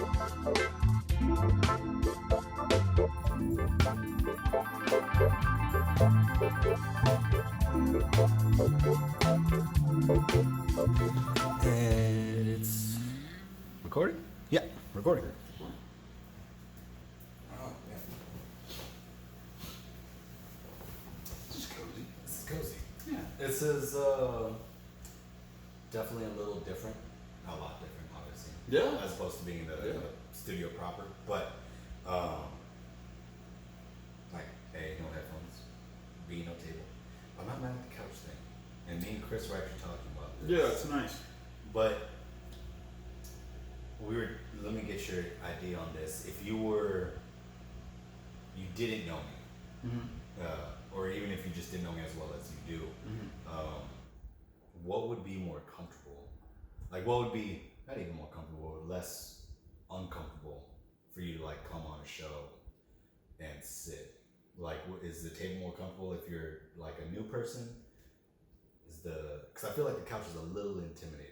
And it's recording? Yeah, recording. Oh, yeah. It's just cozy. It's cozy. Yeah. This is definitely a little different. A lot different, obviously. Yeah. As opposed to being in the studio proper. But, like, A, no headphones. B, no table. I'm not mad at the couch thing. And me and Chris were actually talking about this. Yeah, it's nice. But let me get your idea on this. If you didn't know me, or even if you just didn't know me as well as you do, what would be more comfortable? Like, what would be not even more comfortable, less uncomfortable for you to like come on a show and sit? Like, is the table more comfortable if you're like a new person? Because I feel like the couch is a little intimidating.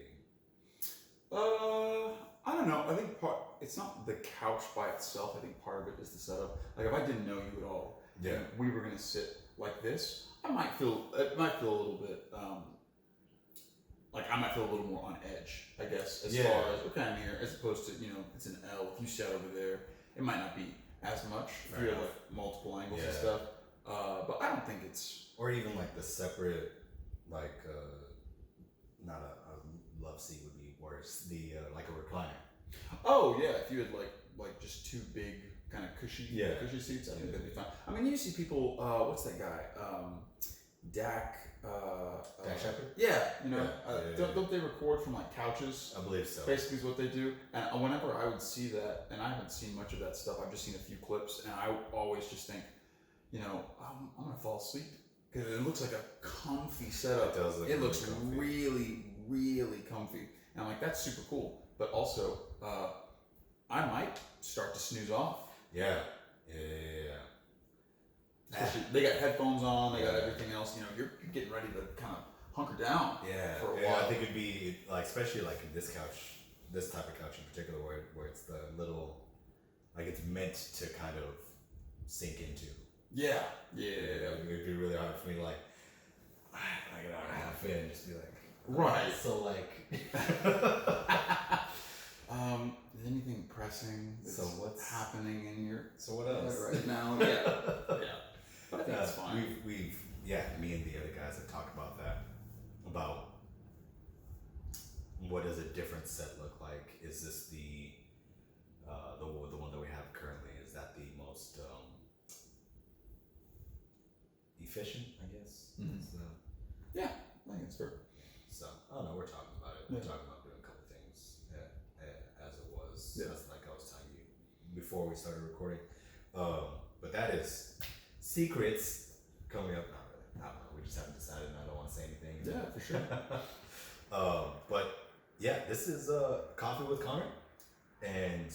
I don't know. I think it's not the couch by itself. I think part of it is the setup. Like if I didn't know you at all, and we were gonna sit like this, it might feel a little bit like I might feel a little more on edge, I guess, as far as okay, I'm here, as opposed to it's an L. If you sat over there, it might not be as much if you have like multiple angles and stuff. But I don't think it's or even like the separate like not a love seat would be worse. The like a recliner. Oh yeah, if you had like just two big kind of cushy seats, I think that'd be fine. I mean, you see people. What's that guy? Dak Shepherd? Yeah, don't they record from like couches? I believe so. Basically, is what they do. And whenever I would see that, and I haven't seen much of that stuff. I've just seen a few clips, and I always just think, I'm gonna fall asleep because it looks like a comfy setup. It does look. It looks really, really comfy, and I'm like, that's super cool. But also, I might start to snooze off. Yeah. Especially, they got headphones on, they got everything else. You're getting ready to kind of hunker down. For a while. I think it'd be like, especially like in this couch, this type of couch in particular, where it's the little, like it's meant to kind of sink into. Yeah. It'd be really hard for me, like an hour and a half in, just be like, right. So like, is anything pressing? So what's happening in your what else right now? Yeah. But I think it's fine. We've me and the other guys have talked about that, about what does a different set look like? Is this the one that we have currently? Is that the most efficient? I guess. Yeah, I think it's fair. So I don't know. We're talking about it. We're talking about doing a couple things as it was. Yeah. That's like I was telling you before we started recording. But that is secrets coming up. Not really. I don't know. We just haven't decided, and I don't want to say anything. Yeah, for sure. But yeah, this is Coffee with Connor, and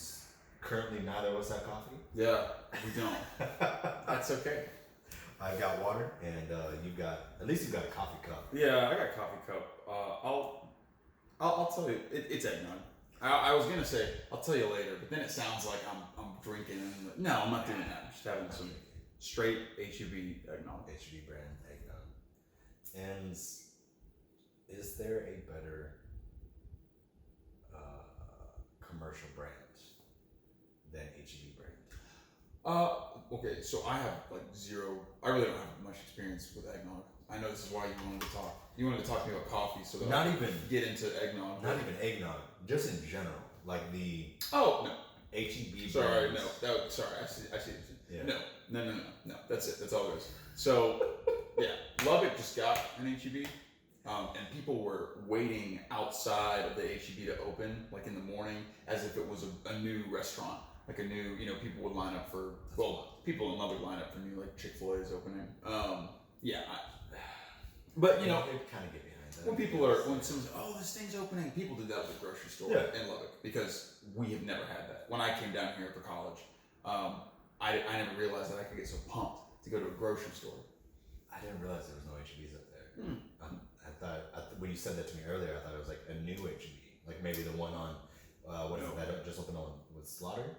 currently neither of us have coffee. Yeah, we don't. That's okay. I've got water, and you've got a coffee cup. Yeah, I got a coffee cup. I'll tell you, it's eggnog. I was gonna say I'll tell you later, but then it sounds like I'm drinking. No, I'm not doing that. I'm just having some straight HAYB eggnog. HAYB brand eggnog. And is there a better commercial brand than HAYB brand? Okay, so I have like zero. I really don't have much experience with eggnog. I know this is why you wanted to talk. You wanted to talk to me about coffee, so that not I even get into eggnog. Not even eggnog, just in general, like the no HAYB. Sorry, brands. no. Sorry, I see. Yeah. No. That's it. That's all it is. So yeah, Lubbock just got an HAYB, and people were waiting outside of the HAYB to open, like in the morning, as if it was a new restaurant. Like a new, people would line up for, people in Lubbock line up for new, like Chick-fil-A is opening. But they kind of get behind that. When someone's, this thing's opening, people did that with the grocery store in Lubbock, because we have never had that. When I came down here for college, I never realized that I could get so pumped to go to a grocery store. I didn't realize there was no HABs up there. I thought when you said that to me earlier, I thought it was like a new HAB, like maybe the one on What is No. it that just opened on with Slaughter?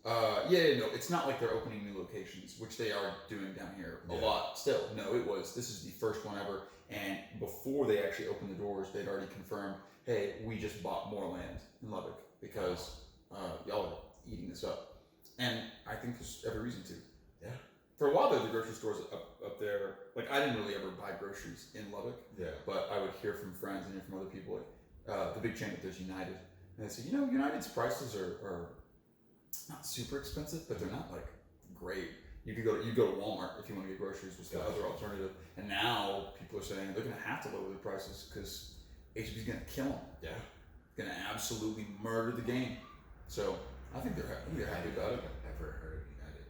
No, it's not like they're opening new locations, which they are doing down here a lot still. No, this is the first one ever, and before they actually opened the doors, they'd already confirmed, hey, we just bought more land in Lubbock because y'all are eating this up. And I think there's every reason to. Yeah. For a while there, the grocery stores up there, like I didn't really ever buy groceries in Lubbock, but I would hear from friends and hear from other people, like the big chain that there's United, and they say, United's prices are not super expensive, but they're not like great. You go to Walmart if you want to get groceries, was the other alternative. And now people are saying they're going to have to lower their prices because HB's going to kill them. Yeah, going to absolutely murder the game. So I think they're happy about it. I've never heard of United.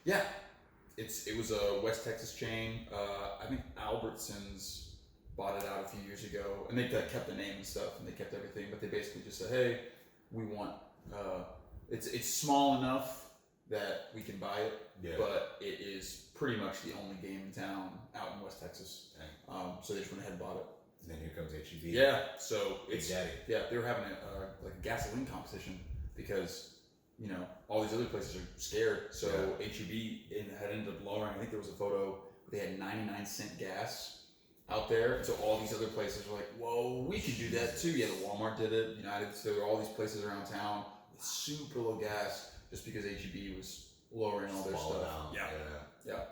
Yeah, it was a West Texas chain. I think Albertsons bought it out a few years ago, and they kept the name and stuff, and they kept everything. But they basically just said, hey, we want. It's small enough that we can buy it, but it is pretty much the only game in town out in West Texas. So they just went ahead and bought it. And then here comes HEB. Yeah, so it's Daddy. Yeah, they were having a gasoline competition because all these other places are scared. So HEB had ended up lowering. I think there was a photo. They had 99-cent gas out there. So all these other places were like, whoa, we could do that too. Yeah, the Walmart did it. United. So there were all these places around town with super low gas just because HEB was lowering all their stuff. Yeah.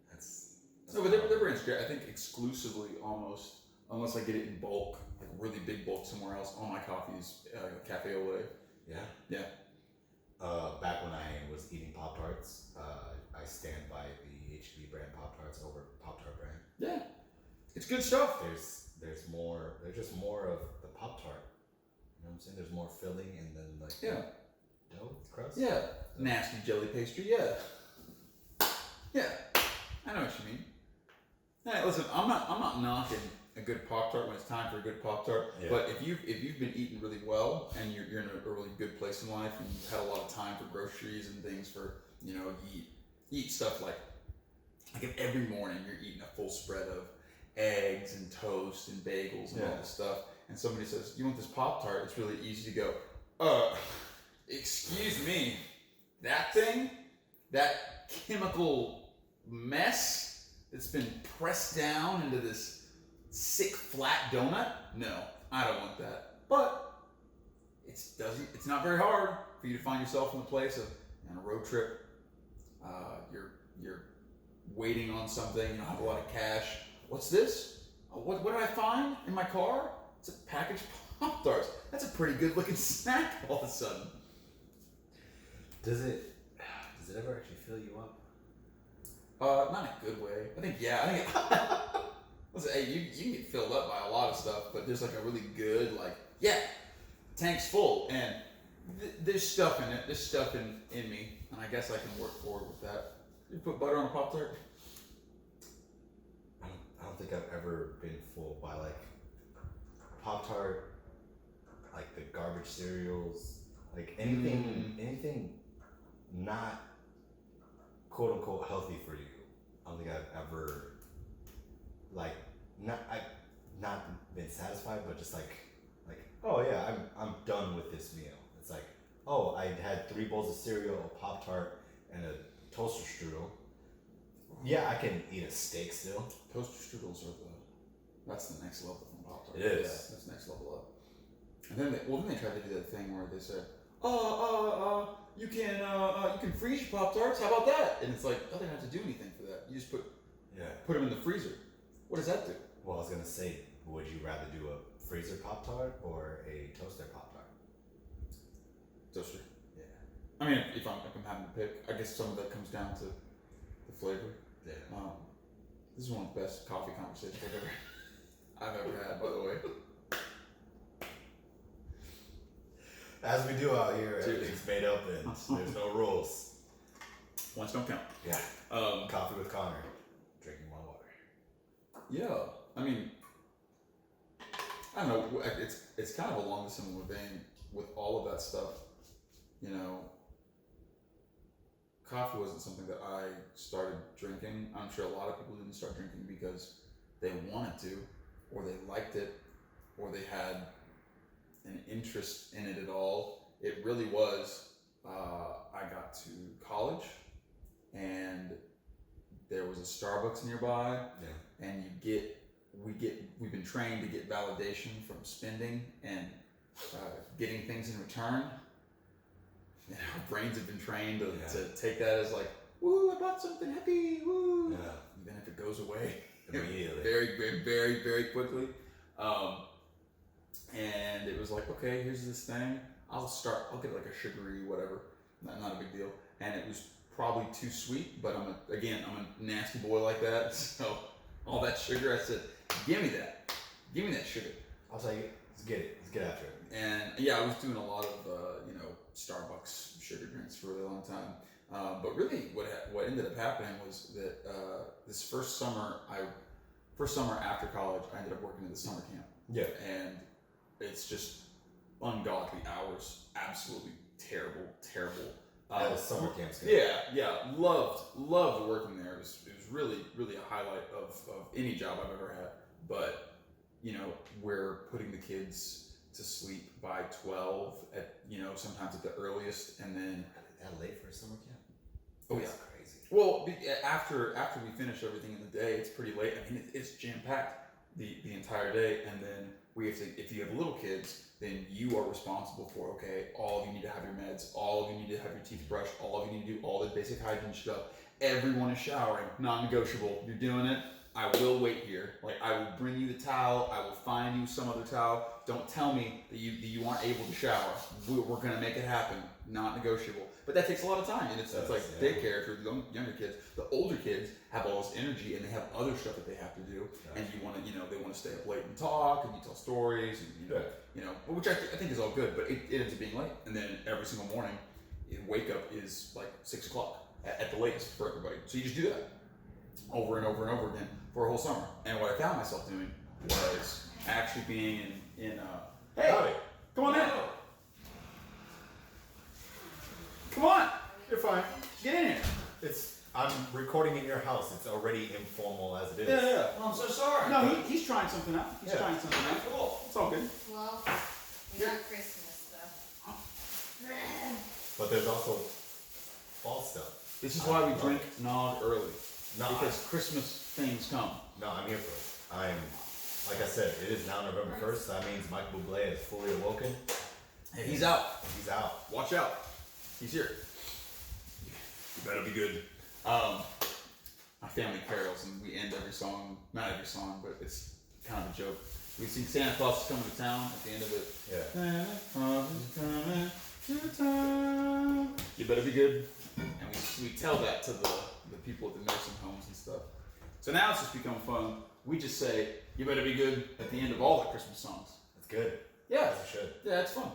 That's no, but their brand's great. I think exclusively almost, unless I get it in bulk, like really big bulk somewhere else. All my coffee is Cafe Ole. Yeah. Back when I was eating Pop-Tarts, I stand by the HEB brand Pop-Tarts over Pop-Tart brand. Yeah. It's good stuff. There's just more of the Pop-Tart. You know what I'm saying? There's more filling and then like dough crust. Yeah. Nasty jelly pastry. Yeah. I know what you mean. Hey, listen, I'm not knocking a good Pop-Tart when it's time for a good Pop-Tart. Yeah. But if you've been eating really well and you're in a really good place in life and you've had a lot of time for groceries and things for you eat stuff like if every morning you're eating a full spread of eggs and toast and bagels and all this stuff, and somebody says, you want this Pop-Tart? It's really easy to go, excuse me, that thing, that chemical mess that's been pressed down into this sick flat donut? No, I don't want that. But it's not very hard for you to find yourself in a place of on a road trip. You're waiting on something, you don't have a lot of cash. What's this? What did I find in my car? It's a package of Pop-Tarts. That's a pretty good looking snack all of a sudden. Does it ever actually fill you up? Not in a good way. I think listen, hey, you can get filled up by a lot of stuff, but there's like a really good tank's full, and there's stuff in it. There's stuff in me, and I guess I can work forward with that. You put butter on a Pop-Tart? I don't think I've ever been fooled by like Pop-Tart, like the garbage cereals, like anything not quote unquote healthy for you. I don't think I've ever not been satisfied, but just like oh yeah, I'm done with this meal. It's like, oh, I had 3 bowls of cereal, a Pop-Tart, and a toaster strudel. Yeah, I can eat a steak still. Toaster strudels that's the next level from Pop-Tart. It is. Yeah, that's the next level up. And then they tried to do that thing where they said, you can freeze your Pop-Tarts. How about that? And it's like, oh, they don't have to do anything for that. You just put them in the freezer. What does that do? Well, I was gonna say, would you rather do a freezer Pop-Tart or a toaster Pop-Tart? Toaster. Yeah. I mean, if I'm having to pick, I guess some of that comes down to the flavor. Yeah. This is one of the best coffee conversations I've ever had, by the way. As we do out here, everything's made up and there's no rules. Ones don't count. Yeah. Coffee with Connor. Drinking more water. Yeah. I mean, I don't know. It's kind of along the similar vein with all of that stuff. Coffee wasn't something that I started drinking. I'm sure a lot of people didn't start drinking because they wanted to, or they liked it, or they had an interest in it at all. It really was. I got to college, and there was a Starbucks nearby, and we've been trained to get validation from spending and getting things in return. And our brains have been trained to take that as like, woo, I bought something happy, woo. Yeah. Even if it goes away Immediately. very, very, very, very quickly. And it was like, okay, here's this thing. I'll get like a sugary whatever. Not a big deal. And it was probably too sweet, but I'm a nasty boy like that. So all that sugar, I said, give me that sugar. I'll tell you, let's get after it. And yeah, I was doing a lot of Starbucks sugar drinks for a really long time. But really, what ended up happening was that this first summer after college, I ended up working at the summer camp. Yeah. And it's just ungodly hours, absolutely terrible. Summer camp's good. Yeah, loved working there. It was really, really a highlight of any job I've ever had. But we're putting the kids to sleep by 12 at sometimes at the earliest, and then That late for a summer camp? Oh That's yeah, crazy. well after we finish everything in the day, it's pretty late. I mean, it's jam packed the entire day, and then we have to. If you have little kids, then you are responsible for all of you need to have your meds, all of you need to have your teeth brushed, all of you need to do all the basic hygiene stuff. Everyone is showering, non-negotiable. You're doing it. I will wait here. Like, I will bring you the towel. I will find you some other towel. Don't tell me that you aren't able to shower. We're gonna make it happen. Not negotiable. But that takes a lot of time, and it's like daycare for the younger kids. The older kids have all this energy, and they have other stuff that they have to do. And they want to stay up late and talk, and you tell stories, and which I think is all good. But it ends up being late, and then every single morning, wake up is like 6 o'clock at the latest for everybody. So you just do that over and over and over again for a whole summer. And what I found myself doing was actually being in hey, howdy. Come on in. Come on. You're fine. Get in here. I'm recording in your house. It's already informal as it is. Yeah. Well, I'm so sorry. No, he's trying something out. He's trying something out. Cool. It's all good. Well, we got Christmas stuff. But there's also fall stuff. This is why we drink nog early. No, because Christmas things come. No, I'm here for it. Like I said, it is now November 1st. That means Michael Bublé is fully awoken. Hey, he's out. He's out. Watch out. He's here. You better be good. My family carols, and we end every song, not every song, but it's kind of a joke. We sing Santa Claus is coming to town at the end of it. Yeah. Santa Claus is coming to town. You better be good. And we tell that to the people at the nursing homes and stuff. So now it's just become fun. We just say, you better be good at the end of all the Christmas songs. That's good. Yeah. As you should. Yeah, it's fun.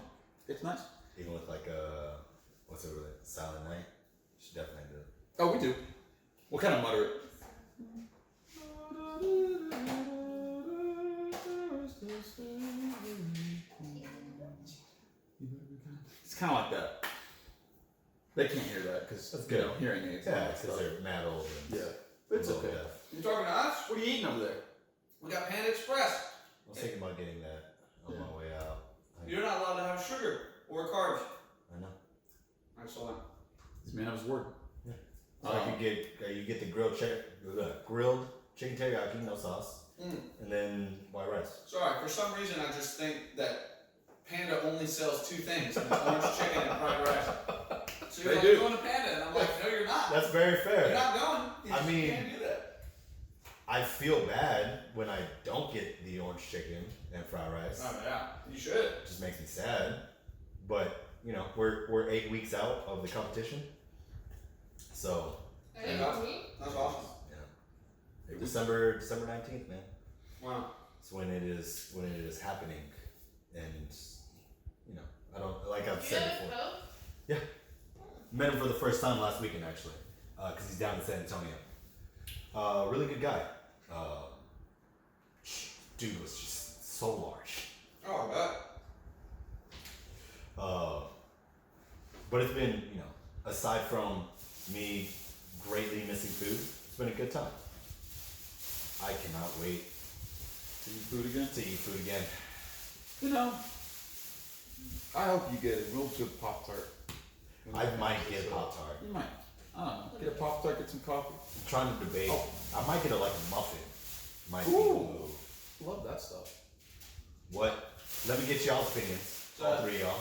It's nice. Even with what's it really? Silent Night? You should definitely do it. Oh, we do. We'll kind of mutter it. It's kind of like that. They can't hear that because hearing aids. Yeah, because they're mad old. And but it's okay. deaf. You talking to us? What are you eating over there? We got Panda Express. I was thinking about getting that on my way out. You're not allowed to have sugar or carbs. I know. Excellent. This man of his word. Yeah. So you get the grilled chicken teriyaki, no sauce, and then white rice. Sorry, for some reason I just think that Panda only sells two things: and it's orange chicken and fried rice. So you're They do. going to Panda, and I'm like, no, you're not. That's very fair. You're not going. You can't do that. I feel bad when I don't get the orange chicken and fried rice. Oh yeah, you should. It just makes me sad. But we're 8 weeks out of the competition, so That's awesome. yeah, December 19th, man. Wow. It's when it is happening, and I don't like I've said before. Yeah, met him for the first time last weekend actually, because he's down in San Antonio. Really good guy. Dude was just so large. Oh, I bet. But it's been, aside from me greatly missing food, it's been a good time. I cannot wait To eat food again? to eat food again. I hope you get a real good Pop Tart. I might get a Pop-Tart. You might. I don't know. Get a Pop Tart, get some coffee. I'm trying to debate. Oh. I might get a muffin. Might be Ooh. the move. Love that stuff. What? Let me get y'all's opinions. All three of y'all.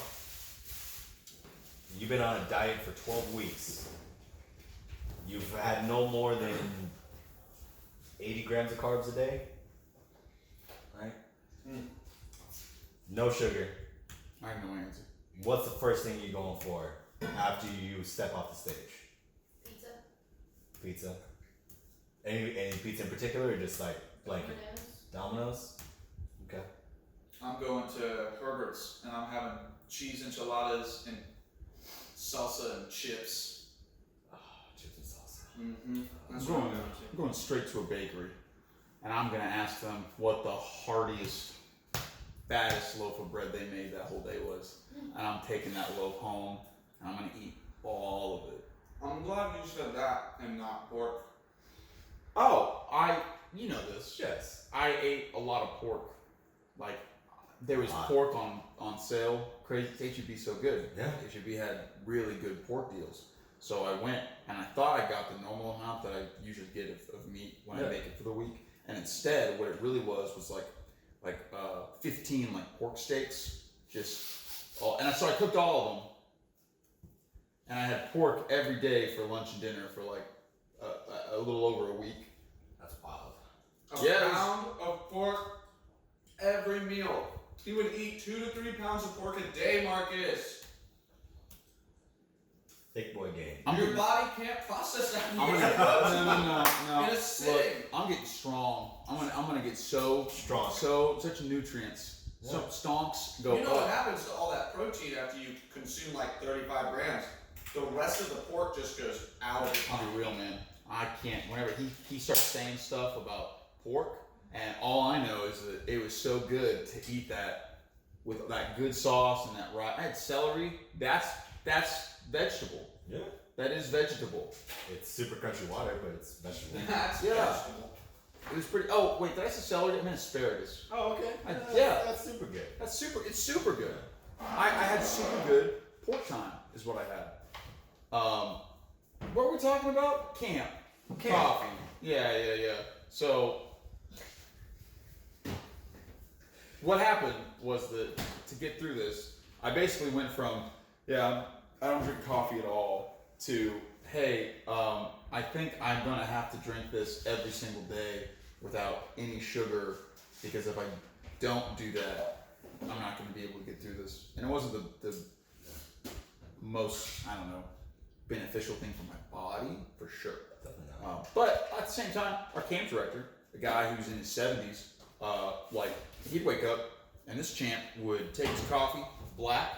You've been on a diet for 12 weeks. You've had no more than 80 grams of carbs a day. Right? No sugar. I have no answer. What's the first thing you're going for after you step off the stage? Pizza. Pizza. Any pizza in particular, or just like blanket? Domino's. Okay. I'm going to Herbert's and I'm having cheese enchiladas and salsa and chips. Oh, chips and salsa. Mm-hmm. I'm going straight to a bakery, and I'm gonna ask them what the heartiest, fattest loaf of bread they made that whole day was, and I'm taking that loaf home, and I'm gonna eat all of it. I'm glad you said that and not pork. Oh, you know this. Yes. I ate a lot of pork. Like, there was Wow. pork on sale. Crazy, HEB so good. Yeah. HEB had really good pork deals. So I went, and I thought I got the normal amount that I usually get of meat when I make it for the week. And instead, what it really was like 15 like pork steaks. So I cooked all of them. And I had pork every day for lunch and dinner for like a little over a week. That's wild. A pound of pork every meal. He would eat 2 to 3 pounds of pork a day, Marcus. Thick boy game. Your body can't process that. I'm gonna no. In a sitting. Look, I'm getting strong. I'm gonna get so Strong. such nutrients. So Yeah. stonks go You know what up. happens to all that protein after you consume like 35 grams? The rest of the pork just goes out of your I'll body. be real, man. I can't. Whenever he starts saying stuff about pork, and all I know is that it was so good to eat that with that good sauce and that right. I had celery. That's vegetable. Yeah. That is vegetable. It's super crunchy water, but it's vegetable. That's Yeah. vegetable. It was pretty. Oh wait, did I say celery? I meant asparagus. Oh, okay. Yeah. That's super good. It's super good. I had super good pork time is what I had. What were we talking about? Camp. Coffee. Yeah. So what happened was that to get through this, I basically went from, I don't drink coffee at all, to, hey, I think I'm gonna have to drink this every single day without any sugar, because if I don't do that, I'm not gonna be able to get through this. And it wasn't the most, I don't know, beneficial thing for my body, for sure. Definitely not. But at the same time, our camp director, a guy who's in his 70s, he'd wake up and this champ would take his coffee, black,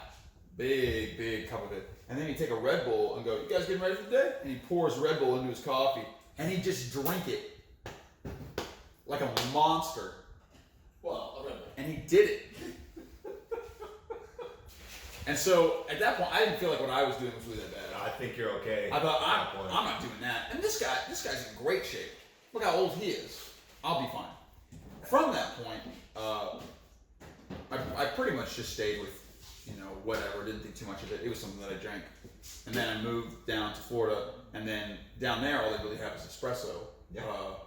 big cup of it, and then he'd take a Red Bull and go, "You guys getting ready for the day?" And he pours Red Bull into his coffee, and he'd just drink it like a monster. Well, a Red Bull. And he did it. And so at that point, I didn't feel like what I was doing was really that bad. I think you're okay. I thought, at that point. I'm not doing that. And this guy's in great shape. Look how old he is. I'll be fine. From that point, I pretty much just stayed with, whatever. Didn't think too much of it. It was something that I drank. And then I moved down to Florida. And then down there, all they really have is espresso,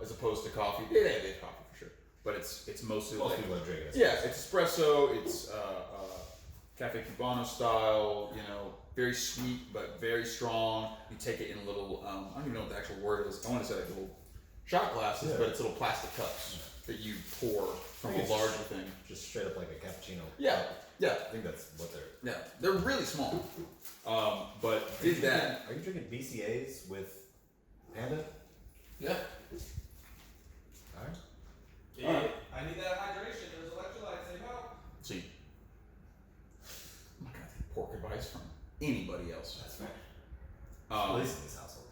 as opposed to coffee. They have coffee for sure, but it's mostly Most like, people drink it. yeah, it's espresso. It's Cafe Cubano style, very sweet but very strong. You take it in a little, I don't even know what the actual word is. I want to say like little shot glasses, but it's little plastic cups that you pour from a larger thing. Just straight up like a cappuccino. Yeah. I think that's what they're. Yeah, they're really small. But did that. Are you drinking BCAs with Panda? Yeah. Alright. Yeah. Alright. I need that hydration. There's electrolytes. They help. See, I'm not gonna take pork advice from anybody else. That's fair. Um, At least in this household.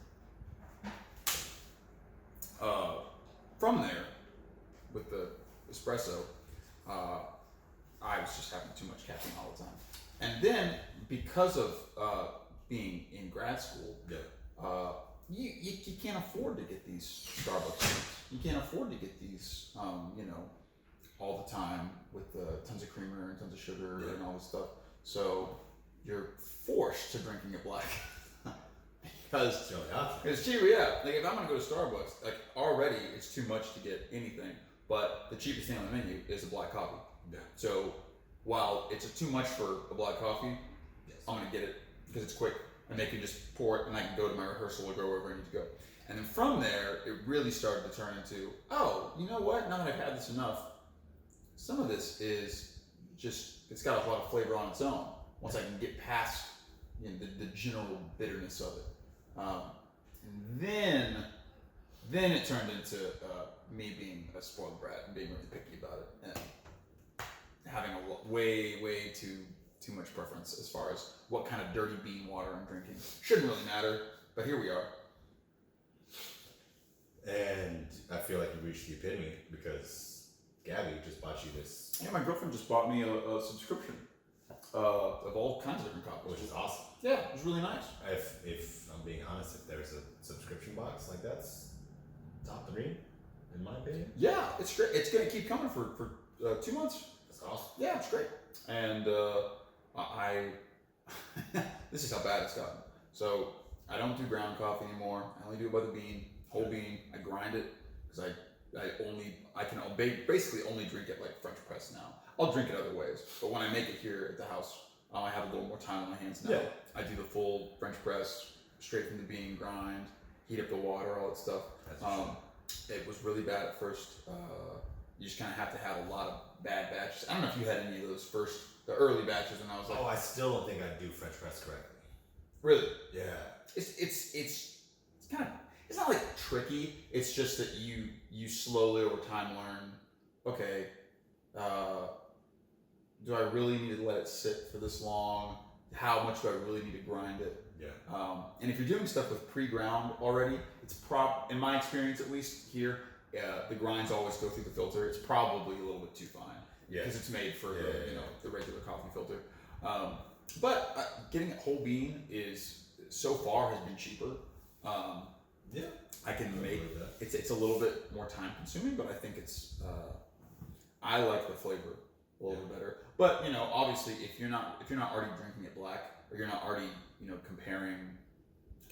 From there, with the espresso, I was just having too much caffeine all the time. And then, because of being in grad school, you can't afford to get these Starbucks drinks. You can't afford to get these, all the time with tons of creamer and tons of sugar and all this stuff. So you're forced to drinking it black. Because It's the only option. it's cheaper, yeah. Like if I'm gonna go to Starbucks, like already it's too much to get anything, but the cheapest thing on the menu is a black coffee. Yeah. So while it's too much for a black coffee, Yes. I'm gonna get it because it's quick and they can just pour it and I can go to my rehearsal or go wherever I need to go. And then from there, it really started to turn into, oh, you know what? Now that I've had this enough, some of this is just, it's got a lot of flavor on its own. Once I can get past the general bitterness of it. And then it turned into me being a spoiled brat and being really picky about it and having way too much preference as far as what kind of dirty bean water I'm drinking. Shouldn't really matter, but here we are. And I feel like you reached the epitome because Gabby just bought you this, Yeah, my girlfriend just bought me a subscription of all kinds of different coffees. which is awesome. Yeah, it was really nice. If I'm being honest, if there's a subscription box like that's top 3, in my opinion. Yeah, it's great. It's gonna keep coming for 2 months. That's awesome. Yeah, it's great. And I this is how bad it's gotten. So I don't do ground coffee anymore. I only do it by the bean, whole bean. I grind it because I can basically only drink it like French press now. I'll drink it other ways, but when I make it here at the house, I have a little more time on my hands now. Yeah. I do the full French press, straight from the bean, grind, heat up the water, all that stuff. It was really bad at first. You just kind of have to have a lot of bad batches. I don't know if you had any of those the early batches when I was like, Oh, I still don't think I do French press correctly. really? Yeah. It's kind of, it's not like tricky. It's just that you slowly over time learn, okay, do I really need to let it sit for this long? How much do I really need to grind it? Yeah. And if you're doing stuff with pre-ground already, it's in my experience at least here, the grinds always go through the filter. It's probably a little bit too fine. Yeah. Because it's made for Yeah. the regular coffee filter. But getting it whole bean is so far has been cheaper. Yeah. I can I make believe that. it's a little bit more time consuming, but I think it's I like the flavor a little bit better. But obviously, if you're not already drinking it black, or you're not already comparing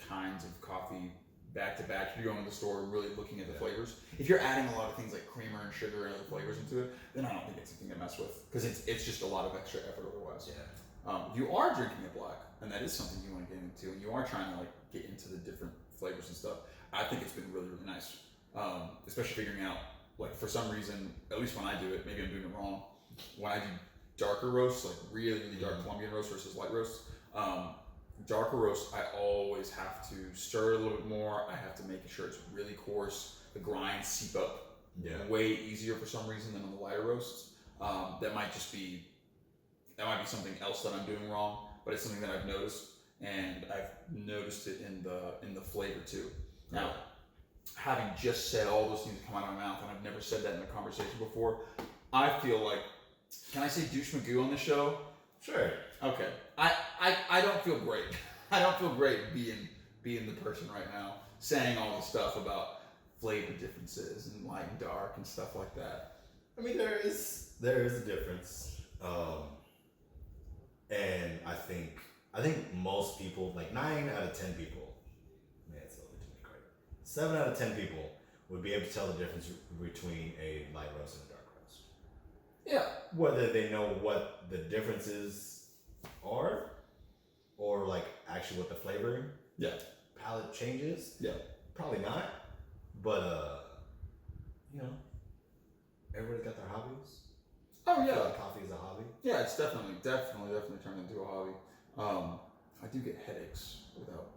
kinds of coffee back to back, if you're going to the store and really looking at the flavors. If you're adding a lot of things like creamer and sugar and other flavors into it, then I don't think it's something to mess with because it's just a lot of extra effort otherwise. Yeah. If you are drinking it black, and that is something you want to get into, and you are trying to get into the different flavors and stuff, I think it's been really nice. Especially figuring out for some reason, at least when I do it, maybe I'm doing it wrong. When I do darker roasts, like really dark Colombian roast versus light roast, darker roast, I always have to stir it a little bit more. I have to make sure it's really coarse. The grinds seep up way easier for some reason than on the lighter roasts. That might be something else that I'm doing wrong, but it's something that I've noticed, and I've noticed it in the flavor too. Now, having just said all those things that come out of my mouth, and I've never said that in a conversation before, I feel like, can I say douche magoo on the show? Sure. Okay. I don't feel great. I don't feel great being the person right now saying all this stuff about flavor differences and light and dark and stuff like that. I mean, there is a difference, and I think most people, like 9 out of 10 people, man, it's a little bit too much credit. 7 out of 10 people would be able to tell the difference between a light roast and a dark roast. Yeah. Whether they know what the differences are, or actually what the flavor palette changes. Yeah. Probably not, but everybody got their hobbies. Oh I feel yeah. like coffee is a hobby. Yeah, it's definitely turned into a hobby. I do get headaches without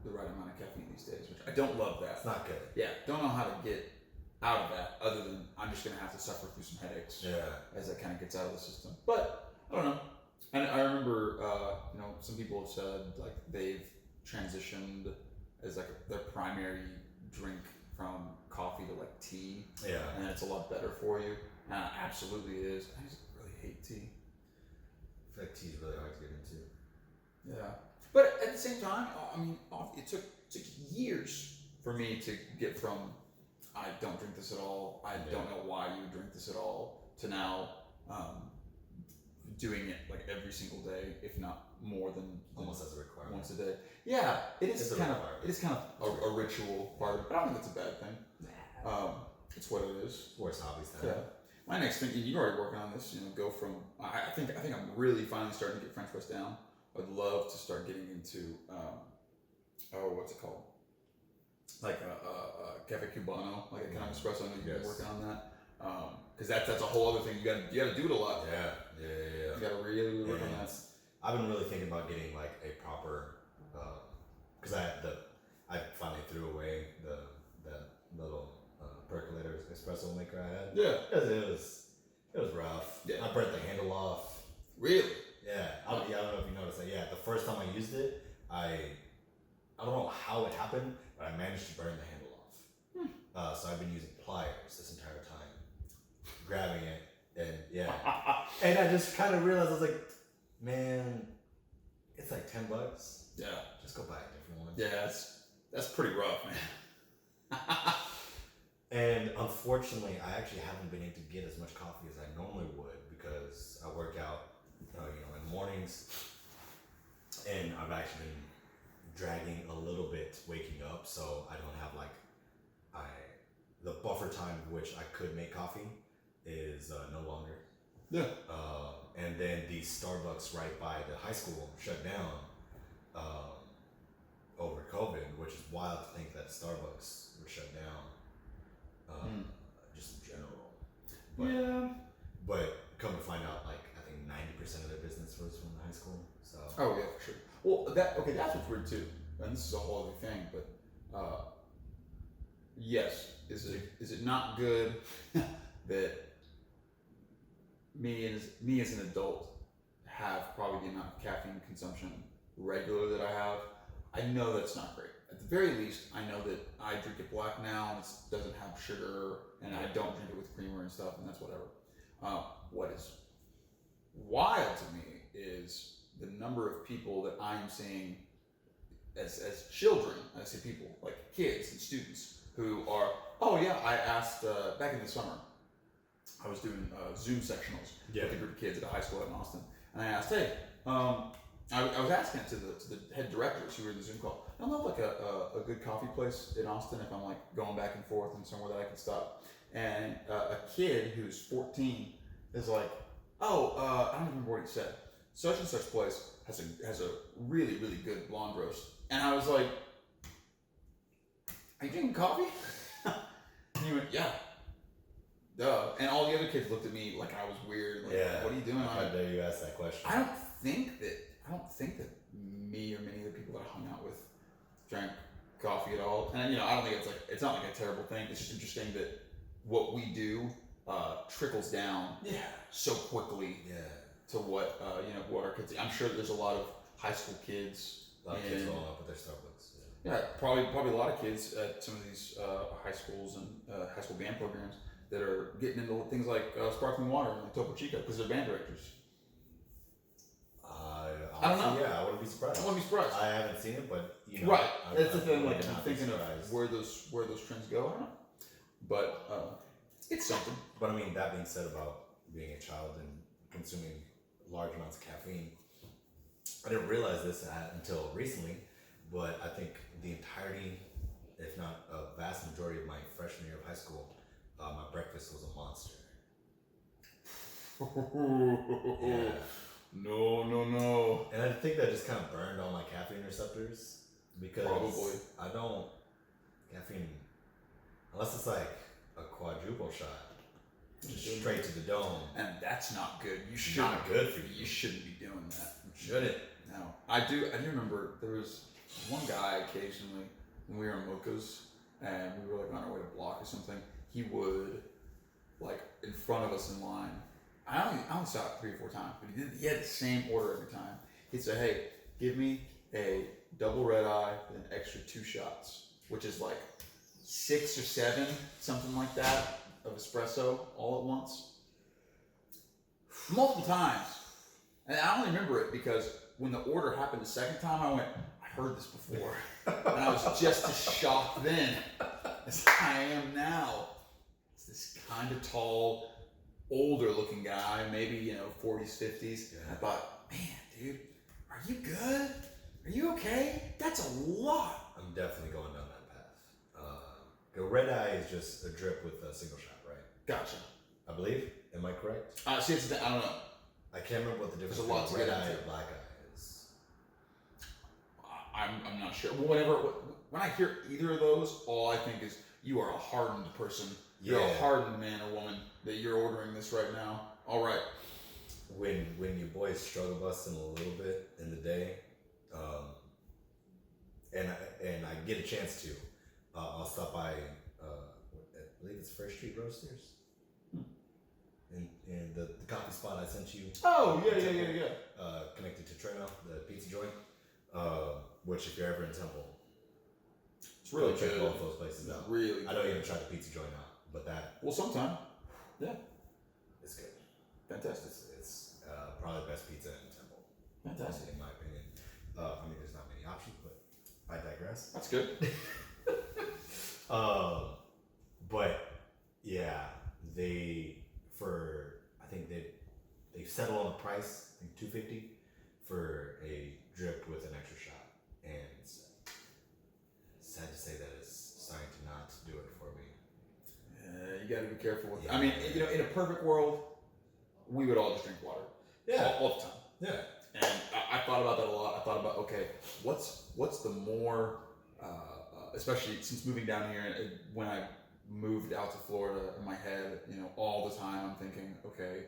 the right amount of caffeine these days, which I don't love that. It's not good. Yeah, don't know how to get out of that other than I'm just gonna have to suffer through some headaches as that kind of gets out of the system. But I don't know. And I remember, some people have said they've transitioned as their primary drink from coffee to tea. Yeah. And it's a lot better for you. And it absolutely is. I just really hate tea. I feel like tea is really hard to get into. Yeah. But at the same time, I mean, it took years for me to get from I don't drink this at all, I don't know why you drink this at all, to now doing it like every single day, if not more than Almost as a requirement. once a day. Yeah, It's a requirement. it is kind of a ritual part of it, but I don't think that's a bad thing. It's what it is. Worst hobbies to Yeah. have. My next thing, you're already working on this. Go from. I think I'm really finally starting to get French press down. I'd love to start getting into what's it called? Like a cafe cubano, like a kind of espresso. I know you've been working on that. Because that's a whole other thing. You gotta do it a lot. Yeah. You gotta really work on that. I've been really thinking about getting like a proper, because I finally threw away that little percolator espresso maker I had. Yeah. Because it was rough. Yeah. I burnt the handle off. Really? Yeah. I don't know if you noticed that. Yeah. The first time I used it, I don't know how it happened, but I managed to burn the handle off. So I've been using pliers this entire time, grabbing it, and yeah. And I just kind of realized, I was like, man, it's like $10. Yeah. Just go buy a different one. Yeah, that's pretty rough, man. And unfortunately, I actually haven't been able to get as much coffee as I normally would because I work out, in the mornings, and I've actually been dragging a little bit waking up, so I don't have the buffer time in which I could make coffee is no longer. Yeah. And then the Starbucks right by the high school shut down over COVID, which is wild to think that Starbucks would shut down, just in general. But come to find out, like, I think 90% of their business was from the high school. So. Oh yeah, for sure. Well, that's what's weird too, and this is a whole other thing. But yes, is it not good that me as an adult have probably the amount of caffeine consumption regular that I have? I know that's not great. At the very least, I know that I drink it black now and it doesn't have sugar, and I don't drink it with creamer and stuff, and that's whatever. What is wild to me is the number of people that I'm seeing as children. I say people like kids and students who are. Oh yeah, I asked back in the summer. I was doing Zoom sectionals with a group of kids at a high school in Austin, and I asked, hey, I was asking it to the head directors who were in the Zoom call. I don't know like a good coffee place in Austin if I'm like going back and forth and somewhere that I can stop. And a kid who's 14 is like, I don't even remember what he said. Such and such place has a really, really good blonde roast. And I was like, are you drinking coffee? And he went, yeah. Duh. And all the other kids looked at me like I was weird. Like, what are you doing? How dare you ask that question? I don't think that me or many of the people that I hung out with drank coffee at all. And I don't think it's not like a terrible thing. It's just interesting that what we do trickles down so quickly to what what our kids. I'm sure there's a lot of high school kids. A lot of kids rolling up with their Starbucks. Yeah, probably a lot of kids at some of these high schools and high school band programs that are getting into things like sparkling water and like Topo Chico because they're band directors. I don't know. Yeah, I wouldn't be surprised. I wouldn't be surprised. I haven't seen it, but right. That's the thing. Like I'm I'm thinking of where those trends go. I don't know, but it's something. But I mean, that being said about being a child and consuming large amounts of caffeine, I didn't realize this until recently, but I think the entirety, if not a vast majority of my freshman year of high school, my breakfast was a monster. Yeah. No. And I think that just kind of burned all my caffeine receptors because I don't caffeine unless it's like a quadruple shot, just straight to the dome. And that's not good. Not good for you. You shouldn't be doing that. Shouldn't. No. I do remember there was one guy occasionally when we were in Mocha's and we were like on our way to block or something, he would like in front of us in line. I only saw it 3 or 4 times, but he had the same order every time. He'd say, hey, give me a double red eye with an extra 2 shots, which is like 6 or 7, something like that, of espresso all at once. Multiple times. And I only remember it because when the order happened the second time, I went, I heard this before. And I was just as shocked then as I am now. It's this kind of tall, older looking guy, maybe, 40s, 50s. Yeah. I thought, man, dude, are you good? Are you okay? That's a lot. I'm definitely going down that path. The red eye is just a drip with a single shot, right? Gotcha. I believe. Am I correct? See, I don't know. I can't remember what the difference There's a lot to between get red eye into. and black eye is. I'm not sure. When I hear either of those, all I think is you are a hardened person. You're a hardened man or woman that you're ordering this right now. All right. When your boy's struggle busting a little bit in the day, and I get a chance to, I'll stop by. I believe it's First Street Roasters, and the coffee spot I sent you. Oh yeah. Connected to Treno, the pizza joint. Which if you're ever in Temple, It's really go check good. both those places out. Really. I don't even try the pizza joint out, but that Well, sometime. Yeah. is good. Fantastic. It's probably the best pizza in Temple. Fantastic. In my opinion. There's not many options, but I digress. That's good. But yeah, I think they settle on the price. I think $250 for a drip with an extra shot, and it's sad to say that it's starting to not do it for me. You got to be careful with. Yeah. I mean, in a perfect world, we would all just drink water. All the time. Yeah. And I thought about that a lot. I thought about, okay, what's the more, especially since moving down here, and when I moved out to Florida, in my head, all the time I'm thinking, okay,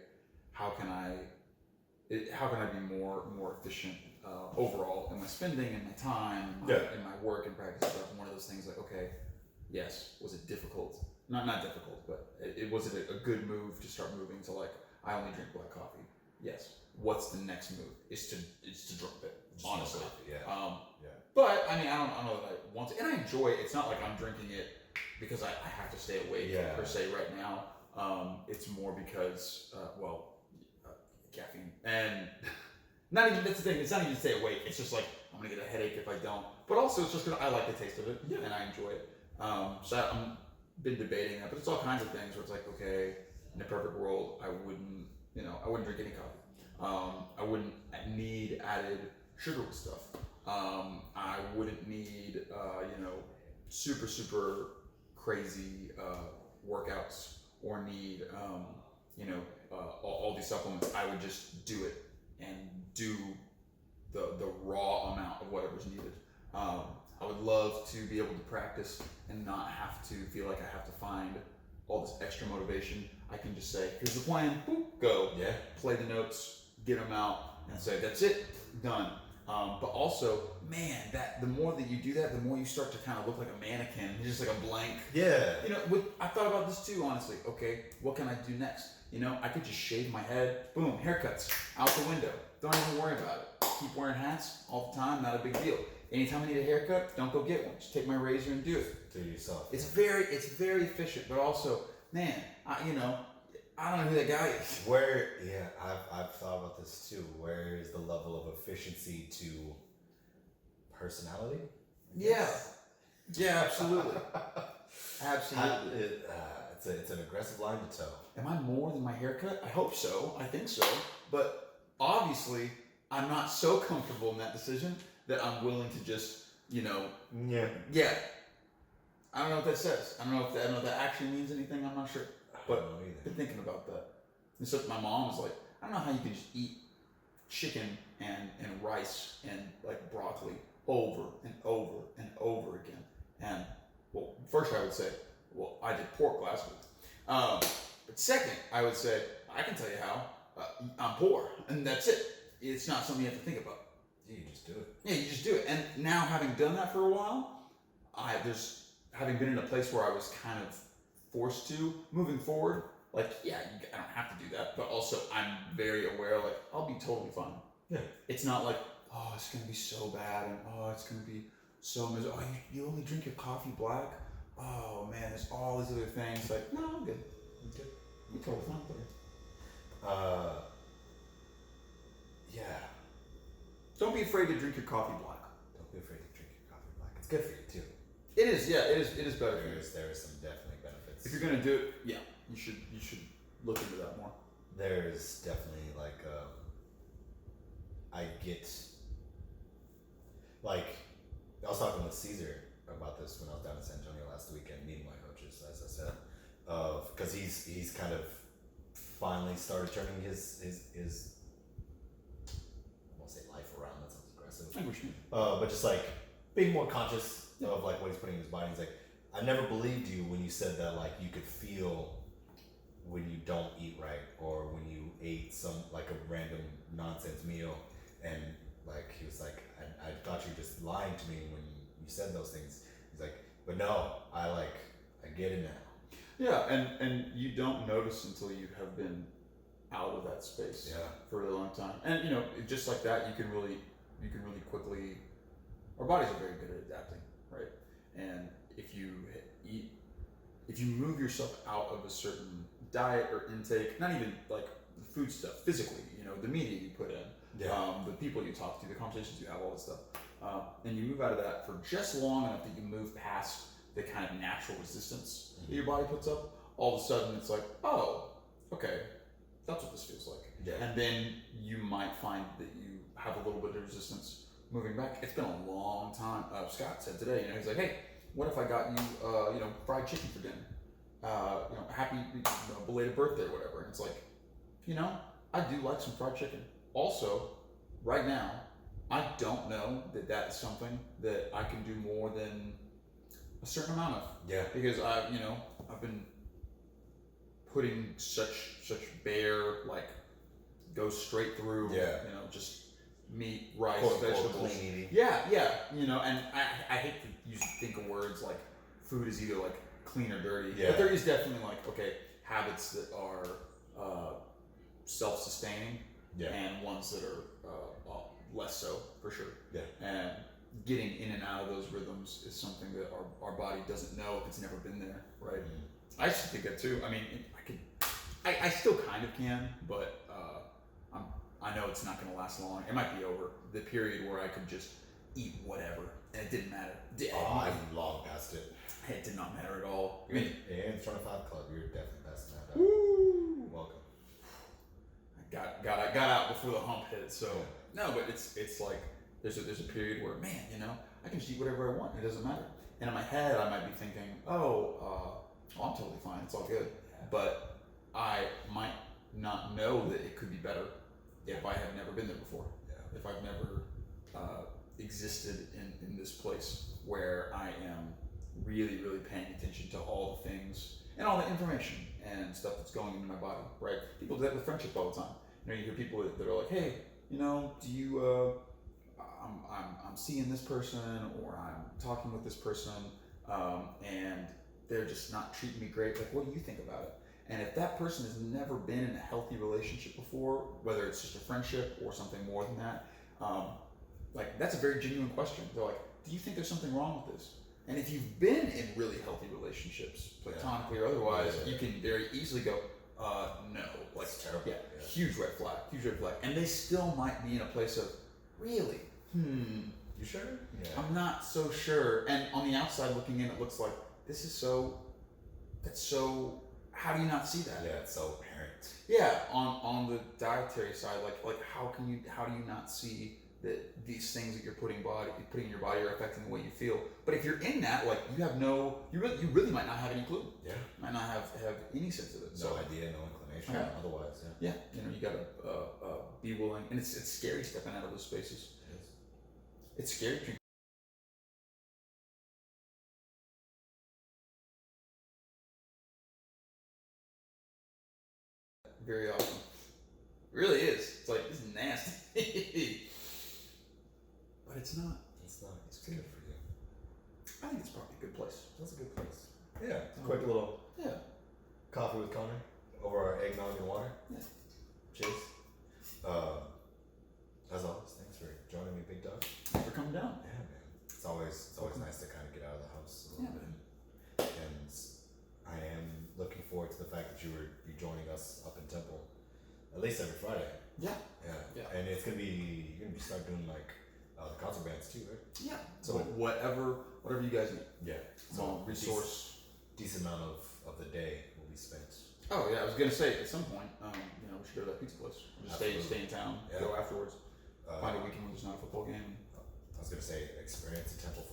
how can I be more efficient overall in my spending and my time and my work and practice stuff. And one of those things like, okay, yes, was it difficult? Not difficult, but was it a good move to start moving to like, I only drink black coffee? Yes. What's the next move? Is to drop it, honestly. Yeah. But I mean, I don't know that I want to, and I enjoy it. It's not like I'm drinking it because I have to stay awake per se right now. It's more because, caffeine, and not even, that's the thing, it's not even to stay awake. It's just like, I'm gonna get a headache if I don't. But also, it's just because I like the taste of it, and I enjoy it. So I'm been debating that, but it's all kinds of things where it's like, okay, in a perfect world, I wouldn't drink any coffee. I wouldn't need added sugar with stuff. I wouldn't need, super crazy workouts or need, all these supplements. I would just do it and do the raw amount of whatever's needed. I would love to be able to practice and not have to feel like I have to find all this extra motivation. I can just say, here's the plan, boop, go. Yeah. Play the notes, get them out, and say, that's it, done. But also, man, that the more that you do that, the more you start to kind of look like a mannequin, just like a blank. Yeah. I thought about this too, honestly. Okay, what can I do next? I could just shave my head, boom, haircuts, out the window. Don't even worry about it. Keep wearing hats all the time, not a big deal. Anytime I need a haircut, don't go get one. Just take my razor and do it. Do it yourself. It's very efficient, but also, man, I don't know who that guy is. I've thought about this too. Where is the level of efficiency to personality? Yeah, absolutely. Absolutely. It's an aggressive line to toe. Am I more than my haircut? I hope so. I think so. But obviously, I'm not so comfortable in that decision that I'm willing to just, Yeah. I don't know what that says. I don't know if that actually means anything. I'm not sure. But I've been thinking about that. And so my mom was like, I don't know how you can just eat chicken and rice and like broccoli over and over and over again. And well, first I would say, well, I did pork last week. But second, I would say, I can tell you how. I'm poor, and that's it. It's not something you have to think about. Yeah, you just do it. Yeah, you just do it. And now, having done that for a while, having been in a place where I was kind of forced to, moving forward, like, I don't have to do that, but also I'm very aware, like, I'll be totally fine. Yeah. It's not like, oh, it's going to be so bad, and oh, it's going to be so miserable. Oh, you only drink your coffee black? Oh, man, there's all these other things. Like, no, I'm good. I'm good. You're totally fine. Yeah. Don't be afraid to drink your coffee black. Don't be afraid to drink your coffee black. It's good for you too. It is, yeah. It is better for you. There is some definitely benefits. If you're gonna do it, yeah, you should look into that more. There's definitely like I get like I was talking with Caesar about this when I was down in San Antonio last weekend, meeting my coaches, as I said, because he's kind of finally started turning his I won't say life around. That sounds aggressive. I wish you. But just like being more conscious of like what he's putting in his body. He's like, I never believed you when you said that like you could feel when you don't eat right or when you ate some like a random nonsense meal, and like he was like, I thought you were just lying to me when you said those things. He's like, but no, I get it now. Yeah, and you don't notice until you have been out of that space for a really long time. And you know, just like that, you can really quickly. Our bodies are very good at adapting, right? And if you move yourself out of a certain diet or intake, not even like the food stuff, physically, you know, the media you put in, the people you talk to, the conversations you have, all this stuff, and you move out of that for just long enough that you move past the kind of natural resistance that your body puts up, all of a sudden it's like, oh, okay, that's what this feels like. Yeah. And then you might find that you have a little bit of resistance moving back. It's been a long time. Scott said today, you know, he's like, hey, what if I got you, you know, fried chicken for dinner? You know, happy belated birthday or whatever. And it's like, you know, I do like some fried chicken. Also, right now, I don't know that that is something that I can do more than a certain amount of. Yeah. Because I've been putting such bare, like, go straight through, you know, just meat, rice, vegetables. Clean eating. Yeah, you know, and I hate to think of words like food is either like clean or dirty, but there is definitely like, okay, habits that are self-sustaining and ones that are less so, for sure. Yeah. And getting in and out of those rhythms is something that our body doesn't know if it's never been there, right? Mm-hmm. I just think that too. I mean, I still kind of can, but I know it's not going to last long. It might be over the period where I could just eat whatever, and it didn't matter. I'm long past it. It did not matter at all. I mean, in the 25 club, you're definitely passing that out. Woo! Welcome. I got out before the hump hit. So no, but it's like there's a period where, man, you know, I can just eat whatever I want. It doesn't matter. And in my head, I might be thinking, I'm totally fine. It's all good. But I might not know that it could be better if I have never been there before. Yeah. If I've never existed in this place where I am really, really paying attention to all the things and all the information and stuff that's going into my body, right? People do that with friendship all the time. You know, you hear people that are like, hey, you know, do you, I'm seeing this person or I'm talking with this person and they're just not treating me great. Like, what do you think about it? And if that person has never been in a healthy relationship before, whether it's just a friendship or something more than that, like, that's a very genuine question. They're like, do you think there's something wrong with this? And if you've been in really healthy relationships, platonically or otherwise, you can very easily go, no. Like, it's terrible. Yeah, huge red flag. And they still might be in a place of, really? You sure? Yeah. I'm not so sure. And on the outside looking in, it looks like, that's so, how do you not see that? Yeah, it's so apparent. Yeah, on the dietary side, like how do you not see that these things that you're putting in your body are affecting the way you feel? But if you're in that, like, you really might not have any clue. Yeah. Might not have any sense of it. No idea, no inclination. Otherwise, yeah. Yeah, you know, you gotta be willing, and it's scary stepping out of those spaces. It is. It's scary. Very often. It really is. It's like, this is nasty. But it's not. It's not. It's good for you. I think it's probably a good place. That's a good place. Yeah. Quick little coffee with Connor over our eggnog and water. Yeah. Cheers. As always, thanks for joining me, Big Dog. Thanks for coming down. Yeah, man. It's always nice to kind of get out of the house a little bit. And I am looking forward to the fact that you're joining us up in Temple at least every Friday. Yeah. And you're gonna start doing like the concert bands too, right? Yeah. So whatever you guys need. Yeah. So resource. Decent amount of the day will be spent Oh yeah, I was gonna say at some point, we should go to that pizza place. Just stay in town, Yeah. go afterwards. Find a weekend when there's not a football game. I was gonna say experience a Temple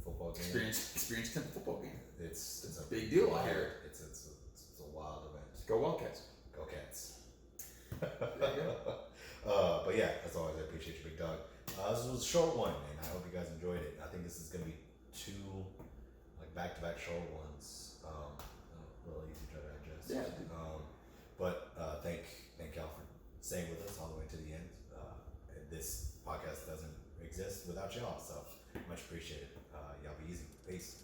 football game. Experience a Temple football game. It's a big deal wild, out here. It's a wild event. Go Wildcats. Go Cats. There you go. But yeah, as always, I appreciate you, Big Dog. This was a short one, and I hope you guys enjoyed it. I think this is gonna be 2 back-to-back short ones. A little easy to digest. Yeah. But thank y'all for staying with us all the way to the end. This podcast doesn't exist without y'all, so much appreciated. Y'all be easy. Peace.